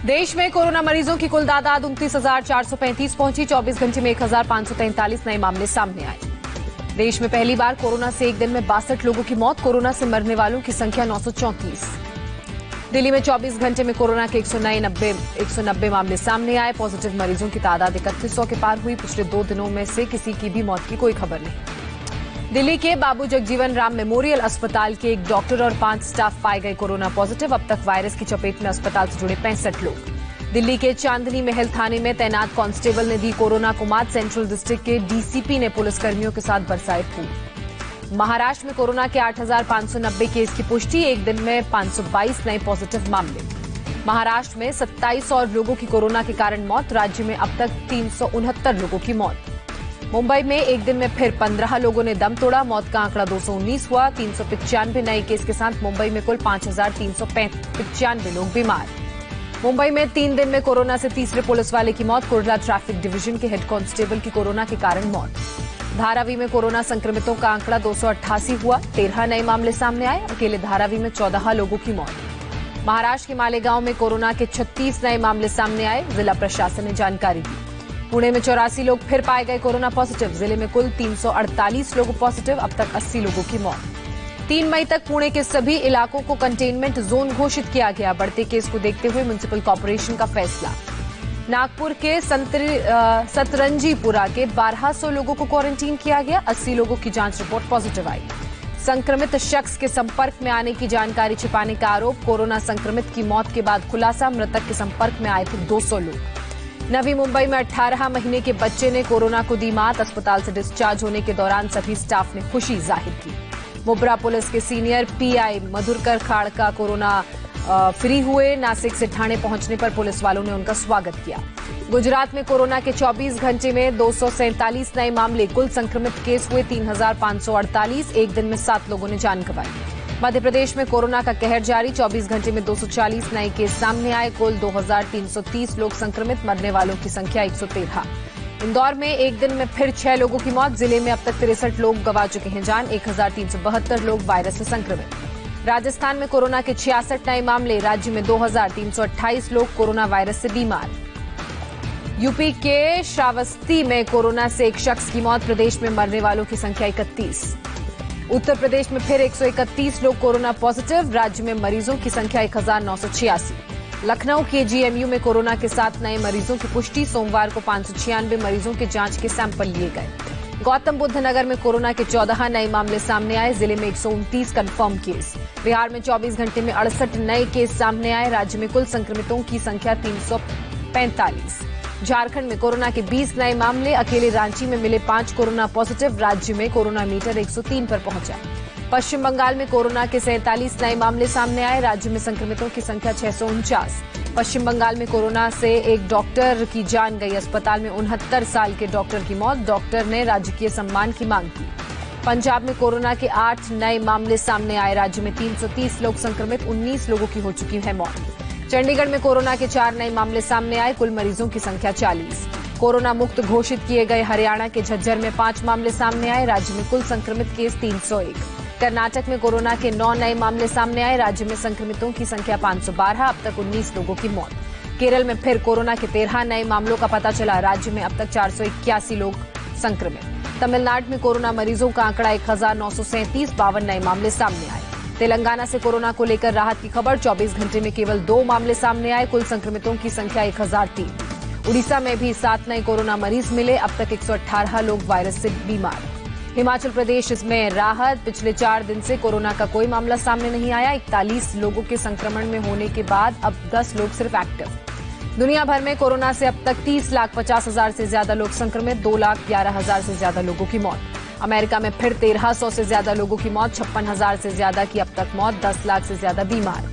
देश में कोरोना मरीजों की कुल तादाद 29,435 पहुंची। 24 घंटे में 1,543 नए मामले सामने आए। देश में पहली बार कोरोना से एक दिन में 62 लोगों की मौत। कोरोना से मरने वालों की संख्या 934। दिल्ली में 24 घंटे में कोरोना के 190 मामले सामने आए। पॉजिटिव मरीजों की तादाद 3100 के पार हुई। पिछले 2 दिनों में से किसी की भी मौत की कोई खबर नहीं। दिल्ली के बाबू जगजीवन राम मेमोरियल अस्पताल के एक डॉक्टर और 5 स्टाफ पाए गए कोरोना पॉजिटिव। अब तक वायरस की चपेट में अस्पताल से जुड़े 65 लोग। दिल्ली के चांदनी महल थाने में तैनात कांस्टेबल ने दी कोरोना को मात। सेंट्रल डिस्ट्रिक्ट के डीसीपी ने पुलिसकर्मियों के साथ बरसाए फूल। महाराष्ट्र में कोरोना के 8,590 केस की पुष्टि। एक दिन में 522 नए पॉजिटिव मामले। महाराष्ट्र में 27 और लोगों की कोरोना के कारण मौत। राज्य में अब तक 369 लोगों की मौत। मुंबई में एक दिन में फिर 15 लोगों ने दम तोड़ा। मौत का आंकड़ा 219 हुआ। 395 नए केस के साथ मुंबई में कुल 5,395 लोग बीमार। मुंबई में 3 दिन में कोरोना से तीसरे पुलिस वाले की मौत। कुर्ला ट्रैफिक डिवीजन के हेड कांस्टेबल की कोरोना के कारण मौत। धारावी में कोरोना संक्रमितों का आंकड़ा 288 हुआ। 13 नए मामले सामने आए। अकेले धारावी में 14 लोगों की मौत। महाराष्ट्र के मालेगांव में कोरोना के 36 नए मामले सामने आए। जिला प्रशासन ने जानकारी दी। पुणे में 84 लोग फिर पाए गए कोरोना पॉजिटिव। जिले में कुल 348 लोग पॉजिटिव। अब तक 80 लोगों की मौत। 3 मई तक पुणे के सभी इलाकों को कंटेनमेंट जोन घोषित किया गया। बढ़ते केस को देखते हुए म्युनिसिपल कॉर्पोरेशन का फैसला। नागपुर के सतरंजीपुरा के 1200 लोगों को क्वारंटीन किया गया। 80 लोगों की जांच रिपोर्ट पॉजिटिव आई। संक्रमित शख्स के संपर्क में आने की जानकारी छिपाने का आरोप। कोरोना संक्रमित की मौत के बाद खुलासा। मृतक के संपर्क में आए थे 200 लोग। नवी मुंबई में 18 महीने के बच्चे ने कोरोना को दी मात। अस्पताल से डिस्चार्ज होने के दौरान सभी स्टाफ ने खुशी जाहिर की। मुब्रा पुलिस के senior pi Madhurkar खाड़का corona free हुए। नासिक से ठाणे पहुंचने पर पुलिस वालों ने उनका स्वागत किया। गुजरात में कोरोना के 24 घंटे में 247 नए मामले। कुल संक्रमित केस हुए 3,548। एक दिन में 7 लोगों ने जान गंवाई। मध्य प्रदेश में कोरोना का कहर जारी। 24 घंटे में 240 नए केस सामने आए। कुल 2,330 लोग संक्रमित। मरने वालों की संख्या 113। इंदौर में एक दिन में फिर 6 लोगों की मौत। जिले में अब तक 63 लोग गंवा चुके हैं जान। 1,372 लोग वायरस से संक्रमित। राजस्थान में कोरोना के 66 नए मामले। राज्य में 2,328 लोग कोरोना वायरस से बीमार। यूपी के श्रावस्ती में कोरोना से एक शख्स की मौत। प्रदेश में मरने वालों की संख्या 31। उत्तर प्रदेश में फिर 131 लोग कोरोना पॉजिटिव। राज्य में मरीजों की संख्या 1,986। लखनऊ के जीएमयू में कोरोना के 7 नए मरीजों की पुष्टि। सोमवार को 596 मरीजों के जांच के सैंपल लिए गए। गौतम बुद्ध नगर में कोरोना के 14 नए मामले सामने आए। जिले में 129 कंफर्म केस। बिहार में 24 घंटे में 68 नए केस सामने आए। राज्य में कुल संक्रमितों की संख्या 345। झारखंड में कोरोना के 20 नए मामले। अकेले रांची में मिले 5 कोरोना पॉजिटिव। राज्य में कोरोना मीटर 103 पर पहुंचा। पश्चिम बंगाल में कोरोना के 47 नए मामले सामने आए। राज्य में संक्रमितों की संख्या 649। पश्चिम बंगाल में कोरोना से एक डॉक्टर की जान गई। अस्पताल में 69 साल के डॉक्टर की मौत। डॉक्टर ने राजकीय सम्मान की मांग की। पंजाब में कोरोना के 8 नए मामले सामने आए। राज्य में 330 लोग संक्रमित। 19 लोगों की हो चुकी है मौत। चंडीगढ़ में कोरोना के 4 नए मामले सामने आए। कुल मरीजों की संख्या 40। कोरोना मुक्त घोषित किए गए हरियाणा के झज्जर में 5 मामले सामने आए। राज्य में कुल संक्रमित केस 301। कर्नाटक में कोरोना के 9 नए मामले सामने आए। राज्य में संक्रमितों की संख्या 512। अब तक 19 लोगों की मौत। केरल में फिर कोरोना के 13 नए मामलों का पता चला। राज्य में अब तक 481 लोग संक्रमित। तमिलनाडु में कोरोना मरीजों का आंकड़ा 1,937। 52 नए मामले सामने आए। तेलंगाना से कोरोना को लेकर राहत की खबर। 24 घंटे में केवल 2 मामले सामने आए। कुल संक्रमितों की संख्या 1,003। उड़ीसा में भी 7 नए कोरोना मरीज मिले। अब तक 118 लोग वायरस से बीमार। हिमाचल प्रदेश इसमें राहत। पिछले 4 दिन से कोरोना का कोई मामला सामने नहीं आया। 41 लोगों के संक्रमण में होने के बाद अब 10 लोग सिर्फ एक्टिव। दुनिया भर में कोरोना से अब तक 30,50,000 से ज्यादा लोग संक्रमित। 2,11,000 से ज्यादा लोगों की मौत। अमेरिका में फिर 1,300 से ज्यादा लोगों की मौत। 56,000 से ज्यादा की अब तक मौत। 10 लाख से ज्यादा बीमार।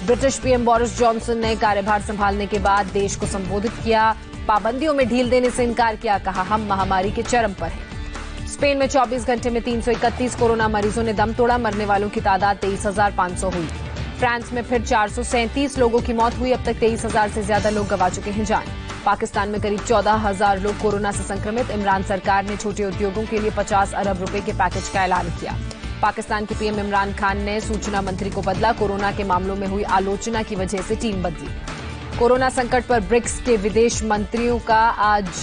ब्रिटिश पीएम बोरिस जॉनसन ने कार्यभार संभालने के बाद देश को संबोधित किया। पाबंदियों में ढील देने से इनकार किया। कहा, हम महामारी के चरम पर हैं। स्पेन में 24 घंटे में 331 कोरोना मरीजों ने दम तोड़ा। मरने वालों की तादाद 23,500 हुई। फ्रांस में फिर 437 लोगों की मौत हुई। अब तक 23,000 से ज्यादा लोग गंवा चुके हैं जान। पाकिस्तान में करीब 14,000 लोग कोरोना से संक्रमित। इमरान सरकार ने छोटे उद्योगों के लिए 50 अरब रुपए के पैकेज का ऐलान किया। पाकिस्तान के पीएम इमरान खान ने सूचना मंत्री को बदला। कोरोना के मामलों में हुई आलोचना की वजह से टीम बदली। कोरोना संकट पर ब्रिक्स के विदेश मंत्रियों का आज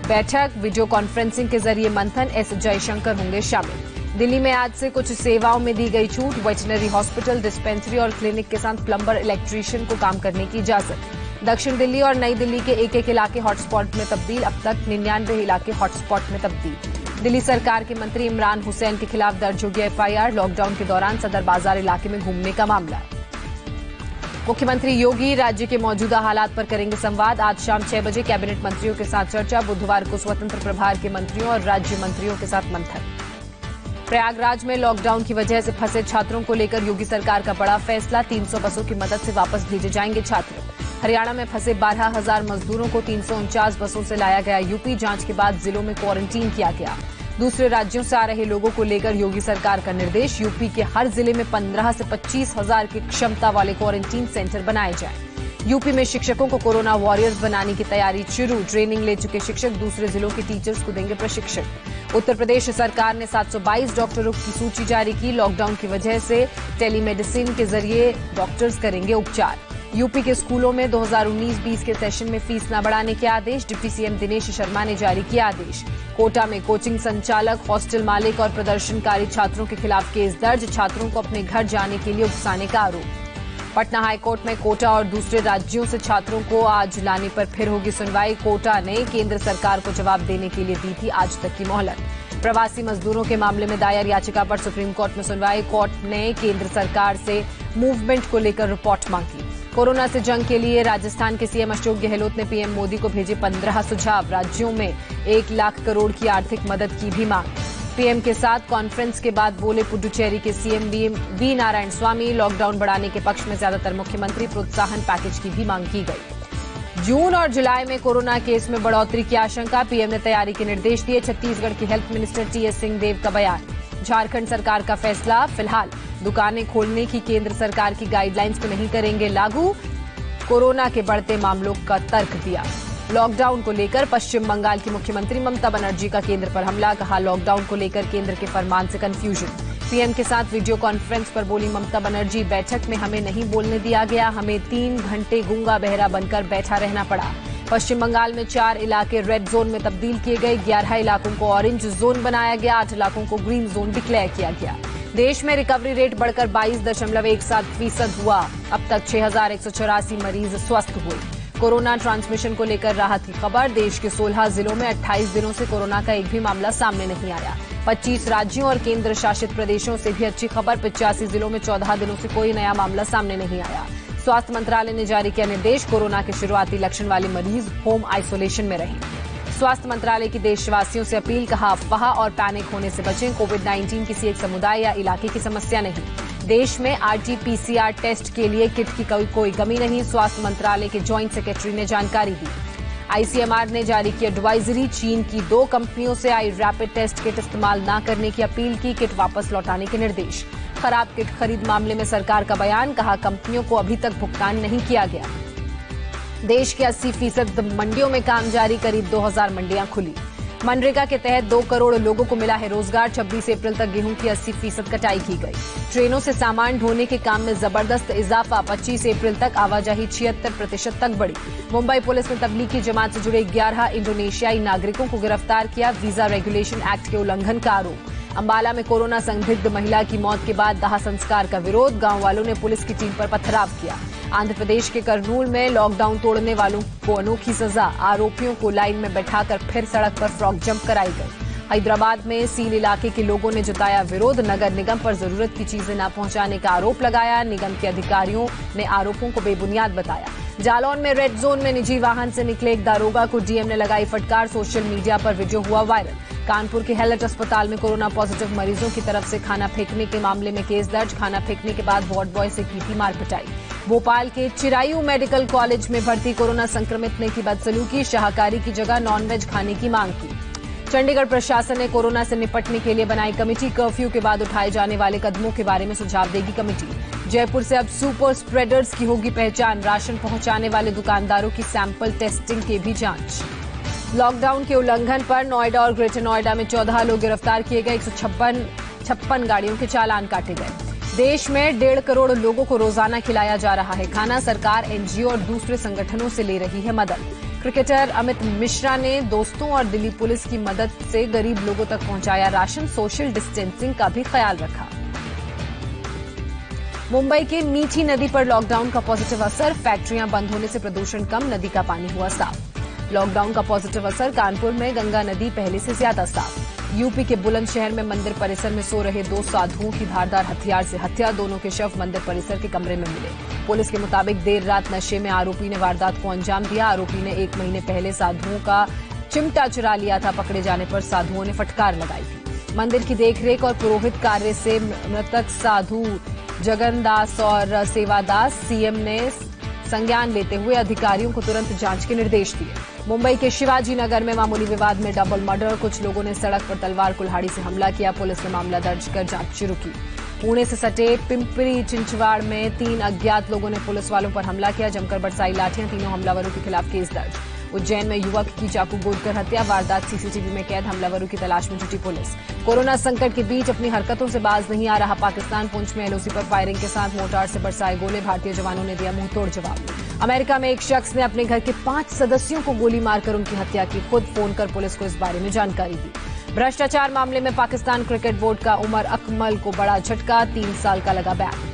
बैठक, वीडियो कॉन्फ्रेंसिंग के जरिए मंथन। एस जयशंकर होंगे शामिल। दिल्ली में आज से कुछ सेवाओं में दी गई छूट। वेटरनरी हॉस्पिटल, डिस्पेंसरी और क्लिनिक के साथ प्लम्बर, इलेक्ट्रीशियन को काम करने की इजाजत। दक्षिण दिल्ली और नई दिल्ली के एक इलाके हॉटस्पॉट में तब्दील। अब तक 99 इलाके हॉटस्पॉट में तब्दील। दिल्ली सरकार के मंत्री इमरान हुसैन के खिलाफ दर्ज हो गया एफआईआर। लॉकडाउन के दौरान सदर बाजार इलाके में घूमने का मामला। मुख्यमंत्री योगी राज्य के मौजूदा हालात पर करेंगे संवाद। आज शाम 6 बजे कैबिनेट मंत्रियों के साथ चर्चा। बुधवार को स्वतंत्र प्रभार के मंत्रियों और राज्य मंत्रियों के साथ मंथन। प्रयागराज में लॉकडाउन की वजह से फंसे छात्रों को लेकर योगी सरकार का बड़ा फैसला। 300 बसों की मदद से वापस भेजे जाएंगे छात्र। हरियाणा में फंसे 12,000 मजदूरों को 349 बसों से लाया गया यूपी। जांच के बाद जिलों में क्वारंटीन किया गया। दूसरे राज्यों से आ रहे लोगों को लेकर योगी सरकार का निर्देश। यूपी के हर जिले में 15 से 25,000 की क्षमता वाले क्वारंटीन सेंटर बनाए जाएं। यूपी में शिक्षकों को कोरोना वॉरियर्स बनाने की तैयारी शुरू। ट्रेनिंग ले चुके शिक्षक दूसरे जिलों के टीचर्स को देंगे प्रशिक्षण। उत्तर प्रदेश सरकार ने 722 डॉक्टरों की सूची जारी की। लॉकडाउन की वजह से टेलीमेडिसिन के जरिए डॉक्टर्स करेंगे उपचार। यूपी के स्कूलों में 2019-20 के सेशन में फीस न बढ़ाने के आदेश। डिप्टी सीएम दिनेश शर्मा ने जारी किया आदेश। कोटा में कोचिंग संचालक, हॉस्टल मालिक और प्रदर्शनकारी छात्रों के खिलाफ केस दर्ज। छात्रों को अपने घर जाने के लिए उकसाने का आरोप। पटना हाईकोर्ट में कोटा और दूसरे राज्यों से छात्रों को आज लाने पर फिर होगी सुनवाई। कोटा ने केंद्र सरकार को जवाब देने के लिए दी थी आज तक की मोहलत। प्रवासी मजदूरों के मामले में दायर याचिका पर सुप्रीम कोर्ट में सुनवाई। कोर्ट ने केंद्र सरकार से मूवमेंट को लेकर रिपोर्ट मांगी। कोरोना से जंग के लिए राजस्थान के सीएम अशोक गहलोत ने पीएम मोदी को भेजे 15 सुझाव। राज्यों में 1 लाख करोड़ की आर्थिक मदद की भी मांग। पीएम के साथ कॉन्फ्रेंस के बाद बोले पुडुचेरी के CM V Narayan Swami. Lockdown बढ़ाने के पक्ष में ज्यादातर मुख्यमंत्री। प्रोत्साहन पैकेज की भी मांग की गई। जून और जुलाई में कोरोना केस में बढ़ोतरी की आशंका। पीएम ने तैयारी के निर्देश दिए। छत्तीसगढ़ के हेल्थ मिनिस्टर टीएस सिंहदेव का बयान। झारखंड सरकार का फैसला, फिलहाल दुकानें खोलने की केंद्र सरकार की गाइडलाइंस को नहीं करेंगे लागू। कोरोना के बढ़ते मामलों का तर्क दिया। लॉकडाउन को लेकर पश्चिम बंगाल की मुख्यमंत्री ममता बनर्जी का केंद्र पर हमला। कहा लॉकडाउन को लेकर केंद्र के फरमान से कंफ्यूजन। पीएम के साथ वीडियो कॉन्फ्रेंस पर बोली ममता बनर्जी, बैठक में हमें नहीं बोलने दिया गया। हमें 3 घंटे गूंगा बहरा बनकर बैठा रहना पड़ा। पश्चिम बंगाल में 4 इलाके रेड जोन में तब्दील किए गए। 11 इलाकों को ऑरेंज जोन बनाया गया। 8 इलाकों को ग्रीन जोन डिक्लेयर किया गया। देश में रिकवरी रेट बढ़कर 22.17% हुआ। अब तक 6,184 मरीज स्वस्थ हुए। कोरोना ट्रांसमिशन को लेकर राहत की खबर। देश के 16 जिलों में 28 दिनों से कोरोना का एक भी मामला सामने नहीं आया। 25 राज्यों और केंद्र शासित प्रदेशों से भी अच्छी खबर। 85 जिलों में 14 दिनों से कोई नया मामला सामने नहीं आया। स्वास्थ्य मंत्रालय ने जारी किया निर्देश। कोरोना के शुरुआती लक्षण वाले मरीज होम आइसोलेशन में रहें। स्वास्थ्य मंत्रालय की देशवासियों से अपील। कहा अफवाह और पैनिक होने से बचें। कोविड-19 किसी एक समुदाय या इलाके की समस्या नहीं। देश में आरटी-पीसीआर टेस्ट के लिए किट की कोई कमी नहीं। स्वास्थ्य मंत्रालय के जॉइंट सेक्रेटरी ने जानकारी दी। आईसीएमआर ने जारी की एडवाइजरी। चीन की 2 कंपनियों से आई रैपिड टेस्ट किट इस्तेमाल न करने की अपील की। किट वापस लौटाने के निर्देश। खराब किट खरीद मामले में सरकार का बयान। कहा कंपनियों को अभी तक भुगतान नहीं किया गया। देश के 80% मंडियों में काम जारी। करीब 2000 मंडियां खुली। मनरेगा के तहत 2 करोड़ लोगों को मिला है रोजगार। 26 अप्रैल तक गेहूं की 80% कटाई की गई। ट्रेनों से सामान ढोने के काम में जबरदस्त इजाफा। 25 अप्रैल तक आवाजाही 76% तक बढ़ी। मुंबई पुलिस ने तबलीगी जमात से जुड़े 11 इंडोनेशियाई नागरिकों को गिरफ्तार किया। वीजा रेगुलेशन एक्ट के उल्लंघन का आरोप। अंबाला में कोरोना संदिग्ध महिला की मौत के बाद दाह संस्कार का विरोध। गांव वालों ने पुलिस की टीम पर पथराव किया। आंध्र प्रदेश के कर्नूल में लॉकडाउन तोड़ने वालों को अनोखी सजा। आरोपियों को लाइन में बैठाकर फिर सड़क पर फ्रॉक जंप कराई गई। हैदराबाद में सील इलाके के लोगों ने जताया विरोध। नगर निगम पर जरूरत की चीजें न पहुंचाने का आरोप लगाया। निगम के अधिकारियों ने आरोपों को बेबुनियाद बताया। जालौन में रेड जोन में निजी वाहन से निकले एक दारोगा को डीएम ने लगाई फटकार। सोशल मीडिया पर वीडियो हुआ वायरल। कानपुर के हेलट अस्पताल में कोरोना पॉजिटिव मरीजों की तरफ से खाना फेंकने के मामले में केस दर्ज। खाना फेंकने के बाद वार्ड बॉय से की थी मारपिटाई। भोपाल के चिरायू मेडिकल कॉलेज में भर्ती कोरोना संक्रमित ने की बदसलूकी। शाकाहारी की जगह नॉनवेज खाने की मांग की। चंडीगढ़ प्रशासन ने कोरोना से निपटने के लिए बनाई कमेटी। कर्फ्यू के बाद उठाए जाने वाले कदमों के बारे में सुझाव देगी कमेटी। जयपुर से अब सुपर स्प्रेडर्स की होगी पहचान। राशन पहुंचाने वाले दुकानदारों की सैंपल टेस्टिंग की भी जांच। लॉकडाउन के उल्लंघन पर नोएडा और ग्रेटर नोएडा में 14 लोग गिरफ्तार किए गए। 156 गाड़ियों के चालान काटे गए। देश में 1.5 करोड़ लोगों को रोजाना खिलाया जा रहा है खाना। सरकार, एनजीओ और दूसरे संगठनों से ले रही है मदद। क्रिकेटर अमित मिश्रा ने दोस्तों और दिल्ली पुलिस की मदद से गरीब लोगों तक पहुंचाया राशन। सोशल डिस्टेंसिंग का भी ख्याल रखा। मुंबई के मीठी नदी पर लॉकडाउन का पॉजिटिव असर। फैक्ट्रियां बंद होने से प्रदूषण कम, नदी का पानी हुआ साफ। लॉकडाउन का पॉजिटिव असर। कानपुर में गंगा नदी पहले से ज्यादा साफ। यूपी के बुलंदशहर में मंदिर परिसर में सो रहे 2 साधुओं की धारदार हथियार से हत्या। दोनों के शव मंदिर परिसर के कमरे में मिले। पुलिस के मुताबिक देर रात नशे में आरोपी ने वारदात को अंजाम दिया। आरोपी ने 1 महीने पहले साधुओं का चिमटा चुरा लिया था। पकड़े जाने पर साधुओं ने फटकार लगाई थी। मंदिर की देखरेख और पुरोहित कार्य से मृतक साधु जगन्दास और सेवादास सीएम ने संज्ञान लेते हुए अधिकारियों को तुरंत जांच के निर्देश दिए। मुंबई के शिवाजी नगर में मामूली विवाद में डबल मर्डर। कुछ लोगों ने सड़क पर तलवार कुल्हाड़ी से हमला किया। पुलिस ने मामला दर्ज कर जांच शुरू की। पुणे से सटे पिंपरी चिंचवाड़ में 3 अज्ञात लोगों ने पुलिस वालों पर हमला किया। जमकर बरसाई लाठियां। तीनों हमलावरों के खिलाफ केस दर्ज। उज्जैन में युवक की चाकू गोदकर हत्या। वारदात सीसीटीवी में कैद। हमलावरों की तलाश में जुटी पुलिस। कोरोना संकट के बीच अपनी हरकतों से बाज नहीं आ रहा पाकिस्तान। पुंछ में एलओसी पर फायरिंग के साथ मोर्टार से बरसाए गोले। भारतीय जवानों ने दिया मुंहतोड़ जवाब। अमेरिका में एक शख्स ने अपने घर के 5 सदस्यों को गोली मारकर उनकी हत्या की। खुद फोन कर पुलिस को इस बारे में जानकारी दी। भ्रष्टाचार मामले में पाकिस्तान क्रिकेट बोर्ड का उमर अकमल को बड़ा झटका। 3 साल का लगा बैन।